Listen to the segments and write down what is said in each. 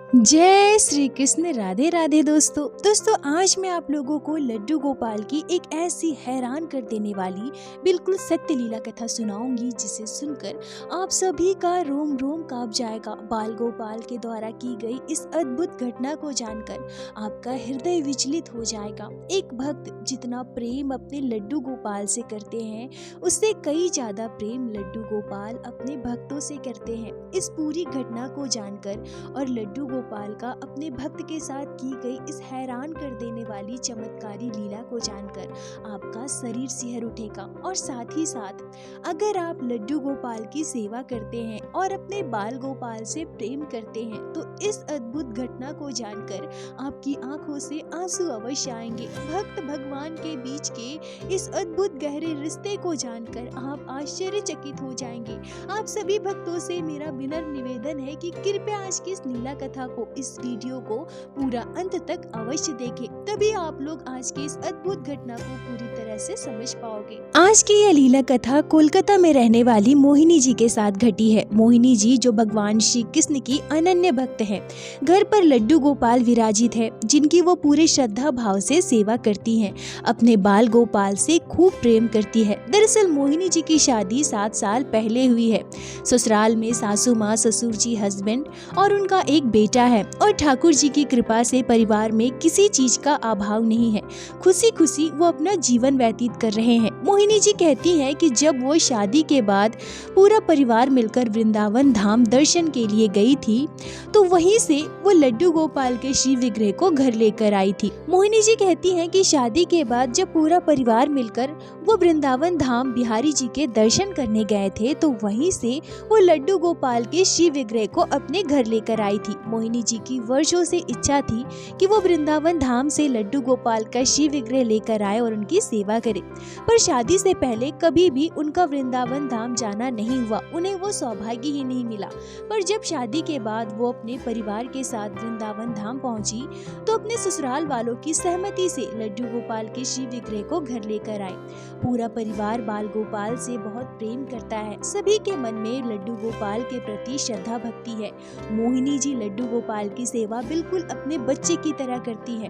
जय श्री कृष्ण। राधे राधे दोस्तों आज मैं आप लोगों को लड्डू गोपाल की एक ऐसी हैरान कर देने वाली बिल्कुल सत्य लीला कथा सुनाऊंगी जिसे सुनकर आप सभी का रोम रोम कांप जाएगा। बाल गोपाल के द्वारा की गई इस अद्भुत घटना को जानकर आपका हृदय विचलित हो जाएगा। एक भक्त जितना प्रेम अपने लड्डू गोपाल से करते हैं उससे कई ज्यादा प्रेम लड्डू गोपाल अपने भक्तों से करते हैं। इस पूरी घटना को जानकर और लड्डू गोपाल का अपने भक्त के साथ की गई इस हैरान कर देने वाली चमत्कारी लीला को जानकर आपका शरीर सिहर उठेगा। और साथ ही साथ अगर आप लड्डू गोपाल की सेवा करते हैं और अपने बाल गोपाल से प्रेम करते हैं तो इस अद्भुत घटना को जानकर आपकी आंखों से आंसू अवश्य आएंगे। भक्त भगवान के बीच के इस अद्भुत गहरे रिश्ते को जानकर आप आश्चर्यचकित हो जाएंगे। आप सभी भक्तों से मेरा विनम्र निवेदन है कि कृपया आज की इस लीला कथा को, इस वीडियो को पूरा अंत तक अवश्य देखें, तभी आप लोग आज की इस अद्भुत घटना को पूरी तरह से समझ पाओगे। आज की यह लीला कथा कोलकाता में रहने वाली मोहिनी जी के साथ घटी है। मोहिनी जी जो भगवान श्री कृष्ण की अनन्य भक्त है, घर पर लड्डू गोपाल विराजित है जिनकी वो पूरे श्रद्धा भाव से सेवा करती हैं। अपने बाल गोपाल से खूब प्रेम करती है। दरअसल मोहिनी जी की शादी 7 साल पहले हुई है। ससुराल में सासू माँ, ससुर जी, हस्बैंड और उनका एक बेटा है और ठाकुर जी की कृपा से परिवार में किसी चीज का अभाव नहीं है। खुशी खुशी वो अपना जीवन व्यतीत कर रहे हैं। मोहिनी जी कहती हैं कि जब वो शादी के बाद पूरा परिवार मिलकर वृंदावन धाम दर्शन के लिए गई थी तो वहीं से वो लड्डू गोपाल के शिव विग्रह को घर लेकर आई थी। मोहिनी जी कहती हैं कि शादी के बाद जब पूरा परिवार मिलकर वो वृंदावन धाम बिहारी जी के दर्शन करने गए थे तो वहीं से वो लड्डू गोपाल के शिव विग्रह को अपने घर लेकर आई थी। मोहिनी जी की वर्षों से इच्छा थी कि वो वृंदावन धाम से लड्डू गोपाल का शिव विग्रह लेकर आए और उनकी सेवा करे, पर शादी से पहले कभी भी उनका वृंदावन धाम जाना नहीं हुआ। उन्हें वो सौभाग्य ही नहीं मिला। पर जब शादी के बाद वो अपने परिवार के साथ वृंदावन धाम पहुंची तो अपने ससुराल वालों की सहमति से लड्डू गोपाल के शिव विग्रह को घर लेकर आए। पूरा परिवार बाल गोपाल से बहुत प्रेम करता है। सभी के मन में लड्डू गोपाल के प्रति श्रद्धा भक्ति है। मोहिनी जी लड्डू गोपाल की सेवा बिल्कुल अपने बच्चे की तरह करती है,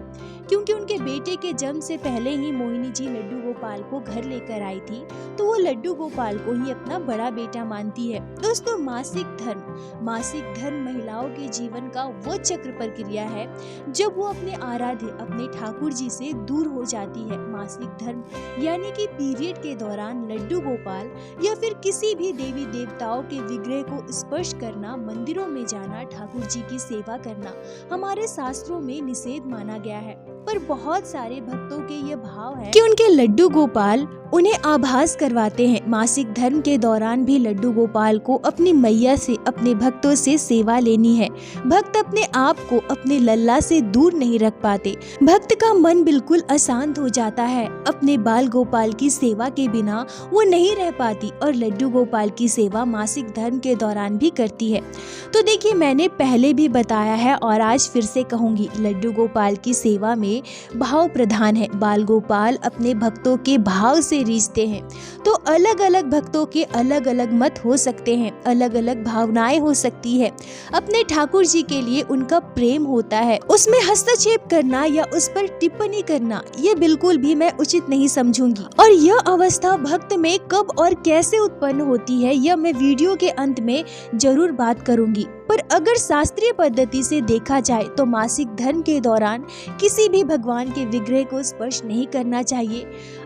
क्योंकि उनके बेटे के जन्म से पहले ही मोहिनी जी लड्डू गोपाल को घर लेकर आई थी तो वो लड्डू गोपाल को ही अपना बड़ा बेटा मानती है। दोस्तों मासिक धर्म महिलाओं के जीवन का वो चक्र प्रक्रिया है जब वो अपने आराध्य अपने ठाकुर जी से दूर हो जाती है। मासिक धर्म यानी कि पीरियड के दौरान लड्डू गोपाल या फिर किसी भी देवी देवताओं के विग्रह को स्पर्श करना, मंदिरों में जाना, ठाकुर जी की सेवा करना हमारे शास्त्रों में निषेध माना गया है। पर बहुत सारे भक्तों के ये भाव है कि उनके लड्डू गोपाल उन्हें आभास करवाते हैं। मासिक धर्म के दौरान भी लड्डू गोपाल को अपनी मैया से, अपने भक्तों से सेवा लेनी है। भक्त अपने आप को अपने लल्ला से दूर नहीं रख पाते। भक्त का मन बिल्कुल अशांत हो जाता है। अपने बाल गोपाल की सेवा के बिना वो नहीं रह पाती और लड्डू गोपाल की सेवा मासिक धर्म के दौरान भी करती है। तो देखिए, मैंने पहले भी बताया है और आज फिर से कहूंगी, लड्डू गोपाल की सेवा में भाव प्रधान है। बाल गोपाल अपने भक्तों के भाव से रिश्ते हैं। तो अलग अलग भक्तों के अलग अलग मत हो सकते हैं, अलग अलग भावनाएं हो सकती है। अपने ठाकुर जी के लिए उनका प्रेम होता है, उसमें हस्तक्षेप करना या उस पर टिप्पणी करना ये बिल्कुल भी मैं उचित नहीं समझूंगी। और यह अवस्था भक्त में कब और कैसे उत्पन्न होती है यह मैं वीडियो के अंत में जरूर बात करूंगी। पर अगर शास्त्रीय पद्धति से देखा जाए तो मासिक धर्म के दौरान किसी भी भगवान के विग्रह को स्पर्श नहीं करना चाहिए।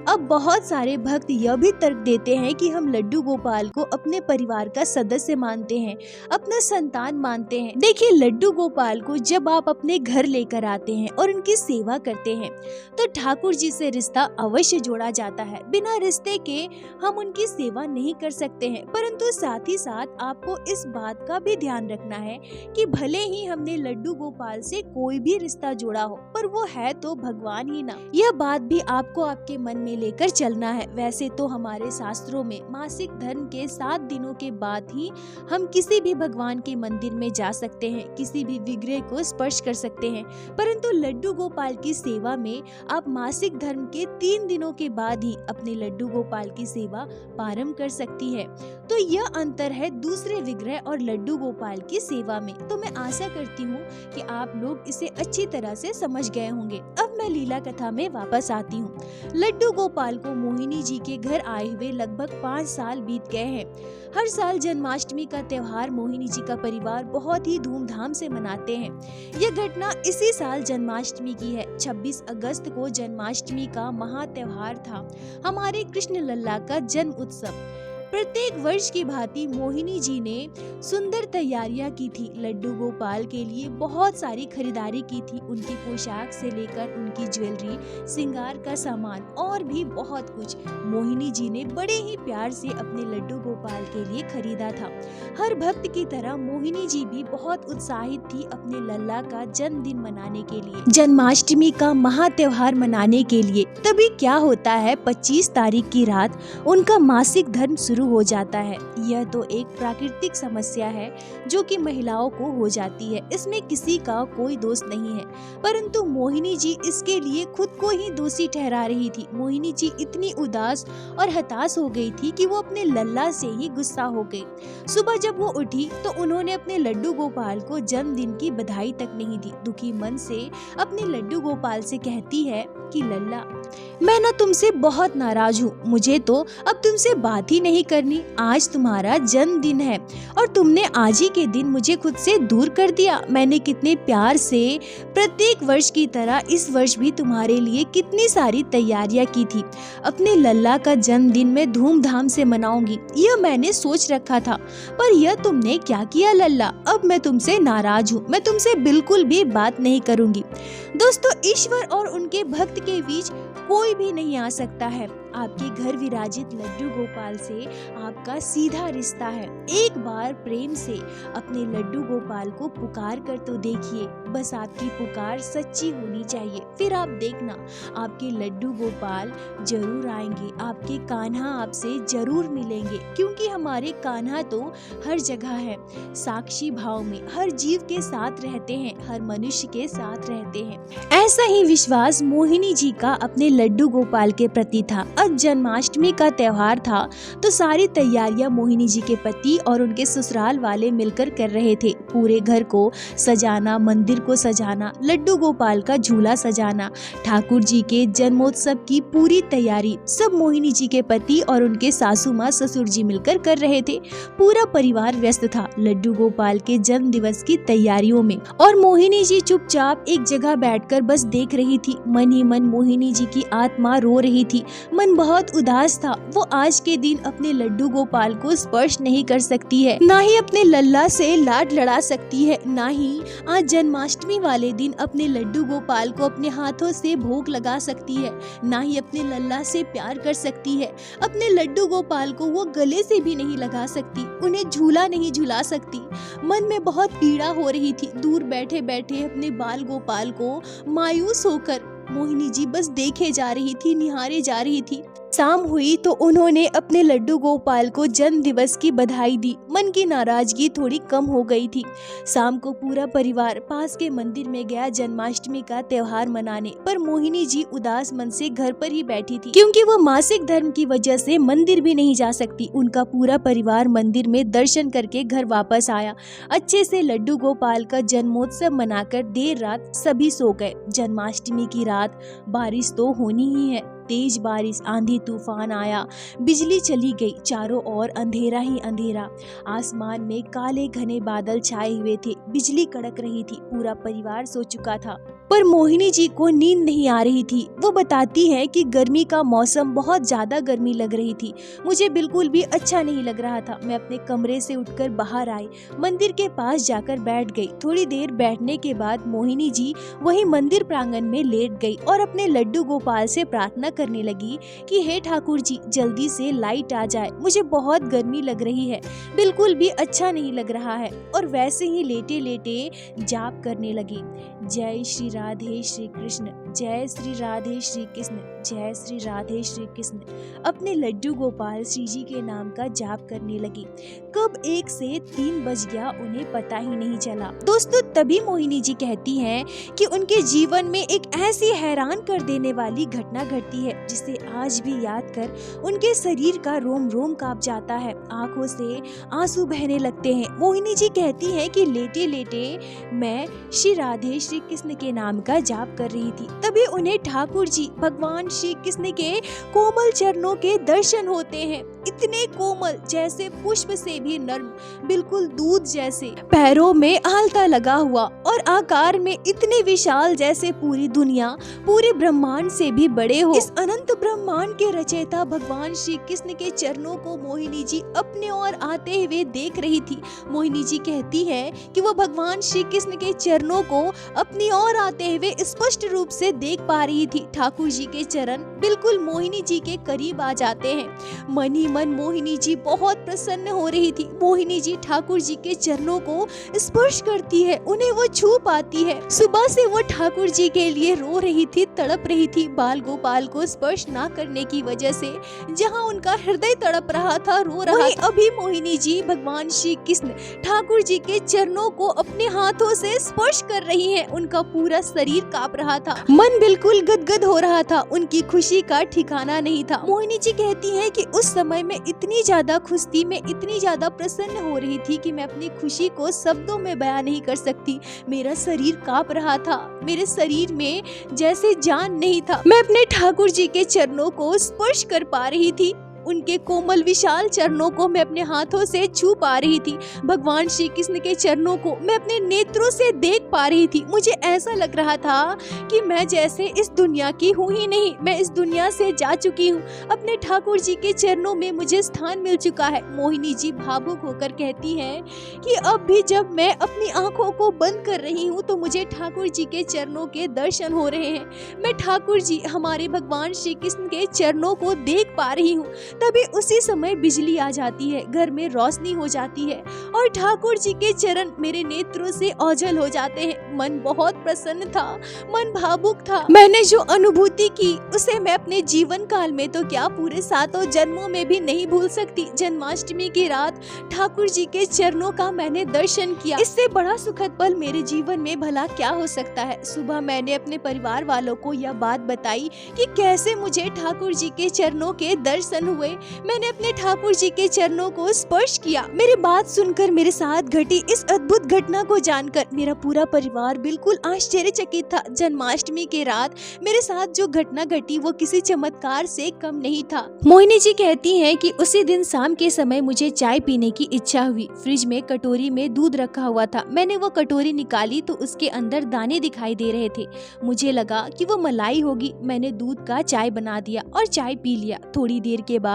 अब बहुत सारे भक्त यह भी तर्क देते हैं कि हम लड्डू गोपाल को अपने परिवार का सदस्य मानते हैं, अपना संतान मानते हैं। देखिए, लड्डू गोपाल को जब आप अपने घर लेकर आते हैं और उनकी सेवा करते हैं तो ठाकुर जी से रिश्ता अवश्य जोड़ा जाता है। बिना रिश्ते के हम उनकी सेवा नहीं कर सकते हैं। परंतु साथ ही साथ आपको इस बात का भी ध्यान रखना है कि भले ही हमने लड्डू गोपाल से कोई भी रिश्ता जोड़ा हो पर वो है तो भगवान ही ना। यह बात भी आपको आपके मन में में लेकर चलना है। वैसे तो हमारे शास्त्रों में मासिक धर्म के 7 दिनों के बाद ही हम किसी भी भगवान के मंदिर में जा सकते हैं, किसी भी विग्रह को स्पर्श कर सकते हैं, परंतु लड्डू गोपाल की सेवा में आप मासिक धर्म के 3 दिनों के बाद ही अपने लड्डू गोपाल की सेवा प्रारंभ कर सकती है। तो यह अंतर है दूसरे विग्रह और लड्डू गोपाल की सेवा में। तो मैं आशा करती हूँ कि आप लोग इसे अच्छी तरह से समझ गए होंगे। अब मैं लीला कथा में वापस आती हूँ। लड्डू गोपाल को मोहिनी जी के घर आए हुए लगभग 5 साल बीत गए हैं। हर साल जन्माष्टमी का त्योहार मोहिनी जी का परिवार बहुत ही धूमधाम से मनाते हैं। यह घटना इसी साल जन्माष्टमी की है। 26 अगस्त को जन्माष्टमी का महा त्योहार था, हमारे कृष्ण लल्ला का जन्म उत्सव। प्रत्येक वर्ष की भांति मोहिनी जी ने सुंदर तैयारियां की थी। लड्डू गोपाल के लिए बहुत सारी खरीदारी की थी, उनकी पोशाक से लेकर उनकी ज्वेलरी, श्रृंगार का सामान और भी बहुत कुछ मोहिनी जी ने बड़े ही प्यार से अपने लड्डू गोपाल के लिए खरीदा था। हर भक्त की तरह मोहिनी जी भी बहुत उत्साहित थी अपने लल्ला का जन्मदिन मनाने के लिए, जन्माष्टमी का महा त्योहार मनाने के लिए। तभी क्या होता है, 25 तारीख की रात उनका मासिक धर्म शुरू हो जाता है। यह तो एक प्राकृतिक समस्या है जो कि महिलाओं को हो जाती है, इसमें किसी का कोई दोष नहीं है, परंतु मोहिनी जी इसके लिए खुद को ही दोषी ठहरा रही थी। मोहिनी जी इतनी उदास और हताश हो गई थी कि वो अपने लल्ला से ही गुस्सा हो गई। सुबह जब वो उठी तो उन्होंने अपने लड्डू गोपाल को जन्मदिन की बधाई तक नहीं दी। दुखी मन से अपने लड्डू गोपाल से कहती है कि लल्ला, मैं ना तुमसे बहुत नाराज हूँ, मुझे तो अब तुमसे बात ही नहीं करनी। आज तुम्हारा जन्मदिन है और तुमने आज ही के दिन मुझे खुद से दूर कर दिया। मैंने कितने प्यार से प्रत्येक वर्ष की तरह इस वर्ष भी तुम्हारे लिए कितनी सारी तैयारियां की थी। अपने लल्ला का जन्मदिन मैं धूमधाम से मनाऊंगी, यह मैंने सोच रखा था, पर यह तुमने क्या किया लल्ला। अब मैं तुमसे नाराज हूँ, मैं तुमसे बिल्कुल भी बात नहीं करूंगी। दोस्तों, ईश्वर और उनके भक्त के बीच कोई भी नहीं आ सकता है। आपके घर विराजित लड्डू गोपाल से आपका सीधा रिश्ता है। एक बार प्रेम से अपने लड्डू गोपाल को पुकार कर तो देखिए, बस आपकी पुकार सच्ची होनी चाहिए। फिर आप देखना, आपके लड्डू गोपाल जरूर आएंगे, आपके कान्हा आपसे जरूर मिलेंगे, क्योंकि हमारे कान्हा तो हर जगह है, साक्षी भाव में हर जीव के साथ रहते हैं, हर मनुष्य के साथ रहते हैं। ऐसा ही विश्वास मोहिनी जी का अपने लड्डू गोपाल के प्रति था। आज जन्माष्टमी का त्योहार था तो सारी तैयारियां मोहिनी जी के पति और उनके ससुराल वाले मिलकर कर रहे थे। पूरे घर को सजाना, मंदिर को सजाना, लड्डू गोपाल का झूला सजाना, ठाकुर जी के जन्मोत्सव की पूरी तैयारी सब मोहिनी जी के पति और उनके सासू माँ ससुर जी मिलकर कर रहे थे। पूरा परिवार व्यस्त था लड्डू गोपाल के जन्म दिवस की तैयारियों में और मोहिनी जी चुपचाप एक जगह बैठकर बस देख रही थी। मन ही मन मोहिनी जी की आत्मा रो रही थी, मन बहुत उदास था। वो आज के दिन अपने लड्डू गोपाल को स्पर्श नहीं कर सकती है, ना ही अपने लल्ला से लाड लड़ा सकती है, ना ही आज जन्माष्टमी वाले दिन अपने लड्डू गोपाल को अपने हाथों से भोग लगा सकती है, ना ही अपने लल्ला से प्यार कर सकती है। अपने लड्डू गोपाल को वो गले से भी नहीं लगा सकती, उन्हें झूला नहीं झुला सकती। मन में बहुत पीड़ा हो रही थी। दूर बैठे बैठे अपने बाल गोपाल को मायूस होकर मोहिनी जी बस देखे जा रही थी, निहारे जा रही थी। शाम हुई तो उन्होंने अपने लड्डू गोपाल को जन्म दिवस की बधाई दी। मन की नाराजगी थोड़ी कम हो गई थी। शाम को पूरा परिवार पास के मंदिर में गया जन्माष्टमी का त्योहार मनाने, पर मोहिनी जी उदास मन से घर पर ही बैठी थी, क्योंकि वो मासिक धर्म की वजह से मंदिर भी नहीं जा सकती। उनका पूरा परिवार मंदिर में दर्शन करके घर वापस आया। अच्छे से लड्डू गोपाल का जन्मोत्सव मनाकर देर रात सभी सो गए। जन्माष्टमी की रात बारिश तो होनी ही है। तेज बारिश, आंधी तूफान आया, बिजली चली गई, चारों ओर अंधेरा ही अंधेरा। आसमान में काले घने बादल छाए हुए थे, बिजली कड़क रही थी। पूरा परिवार सो चुका था, पर मोहिनी जी को नींद नहीं आ रही थी। वो बताती है कि गर्मी का मौसम, बहुत ज्यादा गर्मी लग रही थी, मुझे बिल्कुल भी अच्छा नहीं लग रहा था। मैं अपने कमरे से उठकर बाहर आई, मंदिर के पास जाकर बैठ गई। थोड़ी देर बैठने के बाद मोहिनी जी वही मंदिर प्रांगण में लेट गई और अपने लड्डू गोपाल से प्रार्थना करने लगी कि हे ठाकुर जी, जल्दी से लाइट आ जाए, मुझे बहुत गर्मी लग रही है, बिल्कुल भी अच्छा नहीं लग रहा है। और वैसे ही लेटे लेटे जाप करने लगी। जय श्री राम, राधे श्री कृष्ण, जय श्री राधे श्री कृष्ण, जय श्री राधे श्री कृष्ण अपने लड्डू गोपाल श्री जी के नाम का जाप करने लगी। कब 1 से 3 बज गया उन्हें पता ही नहीं चला। दोस्तों, तभी मोहिनी जी कहती हैं कि उनके जीवन में एक ऐसी हैरान कर देने वाली घटना घटती है जिसे आज भी याद कर उनके शरीर का रोम रोम कांप जाता है, आंखों से आंसू बहने लगते हैं। मोहिनी जी कहती हैं कि लेटे लेटे मैं श्री राधे श्री कृष्ण के नाम का जाप कर रही थी, तभी उन्हें ठाकुर जी भगवान श्री कृष्ण के कोमल चरणों के दर्शन होते हैं। इतने कोमल, जैसे पुष्प से भी नर्म, बिल्कुल दूध जैसे, पैरों में आलता लगा हुआ और आकार में इतने विशाल जैसे पूरी दुनिया, पूरे ब्रह्मांड से भी बड़े हो। इस अनंत ब्रह्मांड के रचयिता भगवान श्री कृष्ण के चरणों को मोहिनी जी अपने ओर आते हुए देख रही थी। मोहिनी जी कहती है कि वो भगवान श्री कृष्ण के चरणों को अपनी ओर आते हुए स्पष्ट रूप से देख पा रही थी। ठाकुर जी के चरण बिल्कुल मोहिनी जी के करीब आ जाते हैं। मन ही मन मोहिनी जी बहुत प्रसन्न हो रही थी। मोहिनी जी ठाकुर जी के चरणों को स्पर्श करती है, उन्हें वो छू पाती है। सुबह से वो ठाकुर जी के लिए रो रही थी, तड़प रही थी, बाल गोपाल को स्पर्श ना करने की वजह से। जहाँ उनका हृदय तड़प रहा था, रो रहा था, अभी मोहिनी जी भगवान श्री कृष्ण ठाकुर जी के चरणों को अपने हाथों से स्पर्श कर रही हैं। उनका पूरा शरीर कांप रहा था, मन बिल्कुल गदगद हो रहा था, उनकी खुशी का ठिकाना नहीं था। मोहिनी जी कहती हैं कि उस समय मैं इतनी ज्यादा खुश थी, मैं इतनी ज्यादा प्रसन्न हो रही थी कि मैं अपनी खुशी को शब्दों में बयान नहीं कर सकती। मेरा शरीर कांप रहा था, मेरे शरीर में जैसे जान नहीं था। मैं अपने ठाकुर जी के चरणों को स्पर्श कर पा रही थी, उनके कोमल विशाल चरणों को मैं अपने हाथों से छू पा रही थी। भगवान श्री कृष्ण के चरणों को मैं अपने नेत्रों से देख पा रही थी। मुझे ऐसा लग रहा था कि मैं जैसे इस दुनिया की हूँ ही नहीं, मैं इस दुनिया से जा चुकी हूँ। अपने ठाकुर जी के चरणों में मुझे स्थान मिल चुका है। मोहिनी जी भावुक होकर कहती हैं कि अब भी जब मैं अपनी आंखों को बंद कर रही हूँ तो मुझे ठाकुर जी के चरणों के दर्शन हो रहे हैं। मैं ठाकुर जी, हमारे भगवान श्री कृष्ण के चरणों को देख पा रही हूँ। तभी उसी समय बिजली आ जाती है, घर में रोशनी हो जाती है और ठाकुर जी के चरण मेरे नेत्रों से ओझल हो जाते हैं। मन बहुत प्रसन्न था, मन भावुक था। मैंने जो अनुभूति की उसे मैं अपने जीवन काल में तो क्या, पूरे 7 जन्मों में भी नहीं भूल सकती। जन्माष्टमी की रात ठाकुर जी के चरणों का मैंने दर्शन किया, इससे बड़ा सुखद पल मेरे जीवन में भला क्या हो सकता है। सुबह मैंने अपने परिवार वालों को यह बात बताई कि कैसे मुझे ठाकुर जी के चरणों के दर्शन हुए। मैंने अपने ठाकुर जी के चरणों को स्पर्श किया। मेरी बात सुनकर, मेरे साथ घटी इस अद्भुत घटना को जानकर मेरा पूरा परिवार बिल्कुल आश्चर्यचकित था। जन्माष्टमी की रात मेरे साथ जो घटना घटी वो किसी चमत्कार से कम नहीं था। मोहिनी जी कहती हैं कि उसी दिन शाम के समय मुझे चाय पीने की इच्छा हुई। फ्रिज में कटोरी में दूध रखा हुआ था। मैंने वो कटोरी निकाली तो उसके अंदर दाने दिखाई दे रहे थे। मुझे लगा कि वो मलाई होगी। मैंने दूध का चाय बना दिया और चाय पी लिया। थोड़ी देर के बाद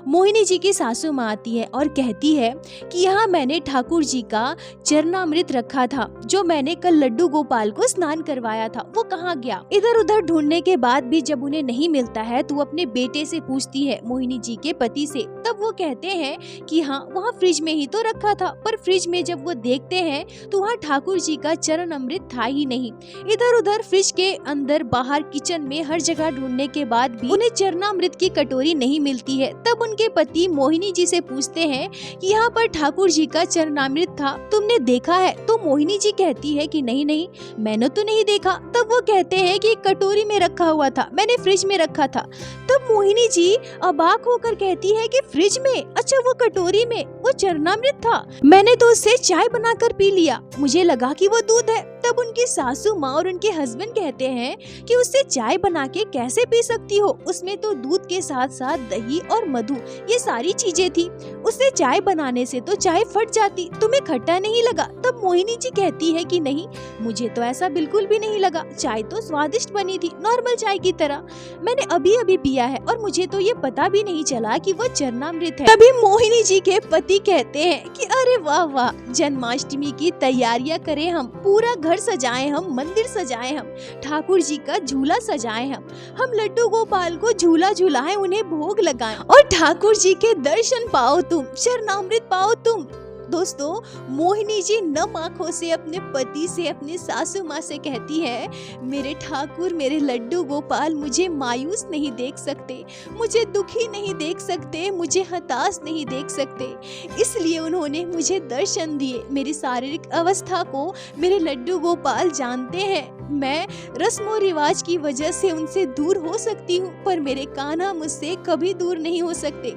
मोहिनी जी की सासू माँ आती है और कहती है कि यहाँ मैंने ठाकुर जी का चरणामृत रखा था जो मैंने कल लड्डू गोपाल को स्नान करवाया था, वो कहाँ गया। इधर उधर ढूंढने के बाद भी जब उन्हें नहीं मिलता है तो वो अपने बेटे से पूछती है, मोहिनी जी के पति से। तब वो कहते हैं कि हाँ, वहाँ फ्रिज में ही तो रखा था। पर फ्रिज में जब वो देखते हैं तो वहाँ ठाकुर जी का चरण अमृत था ही नहीं। इधर उधर फ्रिज के अंदर, बाहर, किचन में हर जगह ढूंढने के बाद भी उन्हें चरणामृत की कटोरी नहीं मिलती है। तब उनके पति मोहिनी जी से पूछते हैं कि यहाँ पर ठाकुर जी का चरणामृत था, तुमने देखा है? तो मोहिनी जी कहती है कि नहीं नहीं, मैंने तो नहीं देखा। तब वो कहते हैं कि कटोरी में रखा हुआ था, मैंने फ्रिज में रखा था। तब मोहिनी जी अबाक होकर कहती है कि फ्रिज में? अच्छा, वो कटोरी में वो चरणामृत था, मैंने तो उससे चाय बनाकर पी लिया, मुझे लगा कि वो दूध है। तब उनकी सासू माँ और उनके हस्बैंड कहते हैं कि उससे चाय बना के कैसे पी सकती हो, उसमें तो दूध के साथ साथ दही और मधु, ये सारी चीजें थी, उससे चाय बनाने से तो चाय फट जाती, तुम्हें खट्टा नहीं लगा? तब मोहिनी जी कहती है कि नहीं, मुझे तो ऐसा बिल्कुल भी नहीं लगा, चाय तो स्वादिष्ट बनी थी, नॉर्मल चाय की तरह, मैंने अभी अभी पिया है और मुझे तो ये पता भी नहीं चला कि वो चरणामृत है। तभी मोहिनी जी के पति कहते हैं कि अरे वाह वाह, जन्माष्टमी की तैयारियां करें हम, पूरा घर सजाए हम, मंदिर सजाए हम, ठाकुर जी का झूला सजाए हम लड्डू गोपाल को झूला झूलाएं, उन्हें भोग लगाएं और ठाकुर जी के दर्शन पाओ तुम, चरणामृत पाओ तुम। दोस्तों, मोहिनी जी नम आंखों से अपने पति से, अपनी सासू माँ से कहती है, मेरे ठाकुर, मेरे लड्डू गोपाल मुझे मायूस नहीं देख सकते, मुझे दुखी नहीं देख सकते, मुझे हताश नहीं देख सकते, इसलिए उन्होंने मुझे दर्शन दिए। मेरी शारीरिक अवस्था को मेरे लड्डू गोपाल जानते हैं। मैं रस्मों रिवाज की वजह से उनसे दूर हो सकती हूँ, पर मेरे कान्हा मुझसे कभी दूर नहीं हो सकते।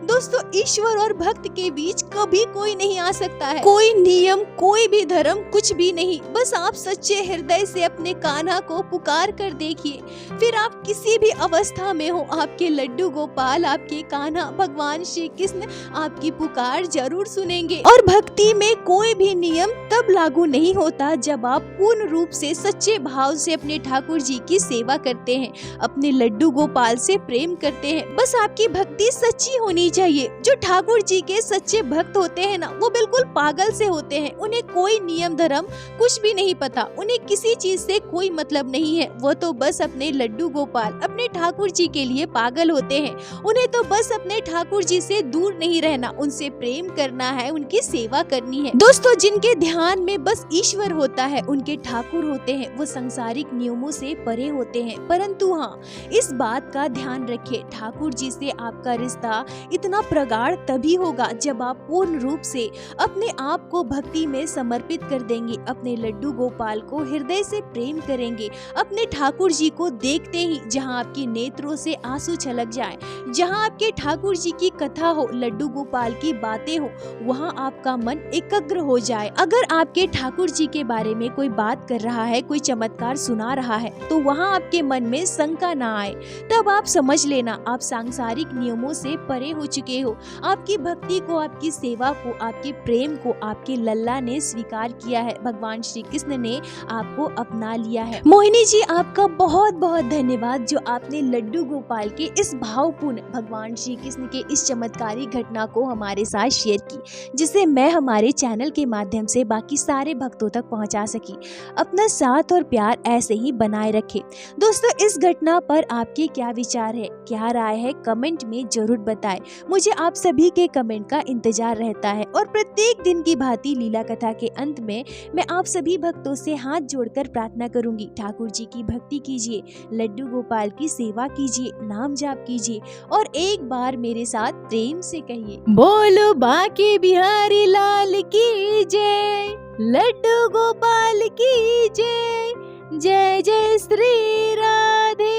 दोस्तों, ईश्वर और भक्त के बीच कभी कोई नहीं आ सकता है, कोई नियम, कोई भी धर्म, कुछ भी नहीं। बस आप सच्चे हृदय से अपने कान्हा को पुकार कर देखिए, फिर आप किसी भी अवस्था में हो, आपके लड्डू गोपाल, आपके कान्हा, भगवान श्री कृष्ण आपकी पुकार जरूर सुनेंगे। और भक्ति में कोई भी नियम तब लागू नहीं होता जब आप पूर्ण रूप से, सच्चे भाव से अपने ठाकुर जी की सेवा करते हैं, अपने लड्डू गोपाल से प्रेम करते हैं। बस आपकी भक्ति सच्ची होनी चाहिए। जो ठाकुर जी के सच्चे भक्त होते हैं ना, वो बिल्कुल पागल से होते हैं। उन्हें कोई नियम धर्म कुछ भी नहीं पता, उन्हें किसी चीज से कोई मतलब नहीं है। वो तो बस अपने लड्डू गोपाल, अपने ठाकुर जी के लिए पागल होते हैं। उन्हें तो बस अपने ठाकुर जी से दूर नहीं रहना, उनसे प्रेम करना है, उनकी सेवा करनी है। दोस्तों, जिनके ध्यान में बस ईश्वर होता है, उनके ठाकुर होते हैं, वो सांसारिक नियमों से परे होते हैं। परंतु हाँ, इस बात का ध्यान रखिए, ठाकुर जी से आपका रिश्ता इतना प्रगाढ़ तभी होगा जब आप पूर्ण रूप से अपने आप को भक्ति में समर्पित कर देंगे, अपने लड्डू गोपाल को हृदय से प्रेम करेंगे, अपने ठाकुर जी को देखते ही जहां आपके नेत्रों से आंसू छलक जाए, जहां आपके ठाकुर जी की कथा हो, लड्डू गोपाल की बातें हो, वहां आपका मन एकाग्र हो जाए। अगर आपके ठाकुर जी के बारे में कोई बात कर रहा है, कोई चमत्कार सुना रहा है, तो वहां आपके मन में शंका ना आए, तब आप समझ लेना आप सांसारिक नियमों से परे हो चुके हो। आपकी भक्ति को, आपकी सेवा को, आपके प्रेम को आपके लल्ला ने स्वीकार किया है, भगवान श्री कृष्ण ने आपको अपना लिया है। मोहिनी जी, आपका बहुत बहुत धन्यवाद जो आपने लड्डू गोपाल के इस भावपूर्ण, भगवान श्री कृष्ण के इस चमत्कारी घटना को हमारे साथ शेयर की, जिसे मैं हमारे चैनल के माध्यम से बाकी सारे भक्तों तक पहुंचा सकी। अपना साथ और प्यार ऐसे ही बनाए रखें। दोस्तों, इस घटना पर आपके क्या विचार है, क्या राय है, कमेंट में जरूर बताएं। मुझे आप सभी के कमेंट का इंतजार रहता है। और प्रत्येक दिन की भांति लीला कथा के अंत में मैं आप सभी भक्तों से हाथ जोड़कर प्रार्थना करूंगी, ठाकुर जी की भक्ति कीजिए, लड्डू गोपाल की सेवा कीजिए, नाम जाप कीजिए और एक बार मेरे साथ प्रेम से कहिए, बोलो बांके बिहारी लाल की जय, लड्डू गोपाल की जय, जय जय श्री राधे।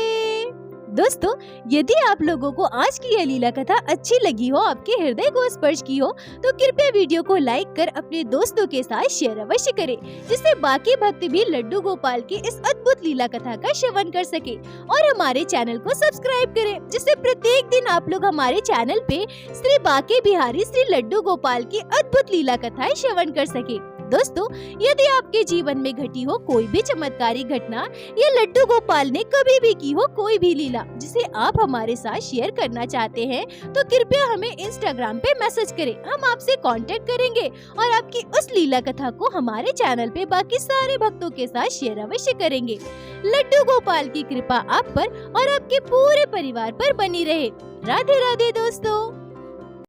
दोस्तों, यदि आप लोगों को आज की यह लीला कथा अच्छी लगी हो, आपके हृदय को स्पर्श की हो, तो कृपया वीडियो को लाइक कर अपने दोस्तों के साथ शेयर अवश्य करें, जिससे बाकी भक्त भी लड्डू गोपाल की इस अद्भुत लीला कथा का श्रवण कर सके। और हमारे चैनल को सब्सक्राइब करें, जिससे प्रत्येक दिन आप लोग हमारे चैनल पे श्री बांके बिहारी श्री लड्डू गोपाल की अद्भुत लीला कथाएं श्रवण कर सके। दोस्तों, यदि आपके जीवन में घटी हो कोई भी चमत्कारी घटना या लड्डू गोपाल ने कभी भी की हो कोई भी लीला जिसे आप हमारे साथ शेयर करना चाहते हैं, तो कृपया हमें इंस्टाग्राम पे मैसेज करें। हम आपसे कांटेक्ट करेंगे और आपकी उस लीला कथा को हमारे चैनल पे बाकी सारे भक्तों के साथ शेयर अवश्य करेंगे। लड्डू गोपाल की कृपा आप पर और आपके पूरे परिवार पर बनी रहे। राधे राधे दोस्तों।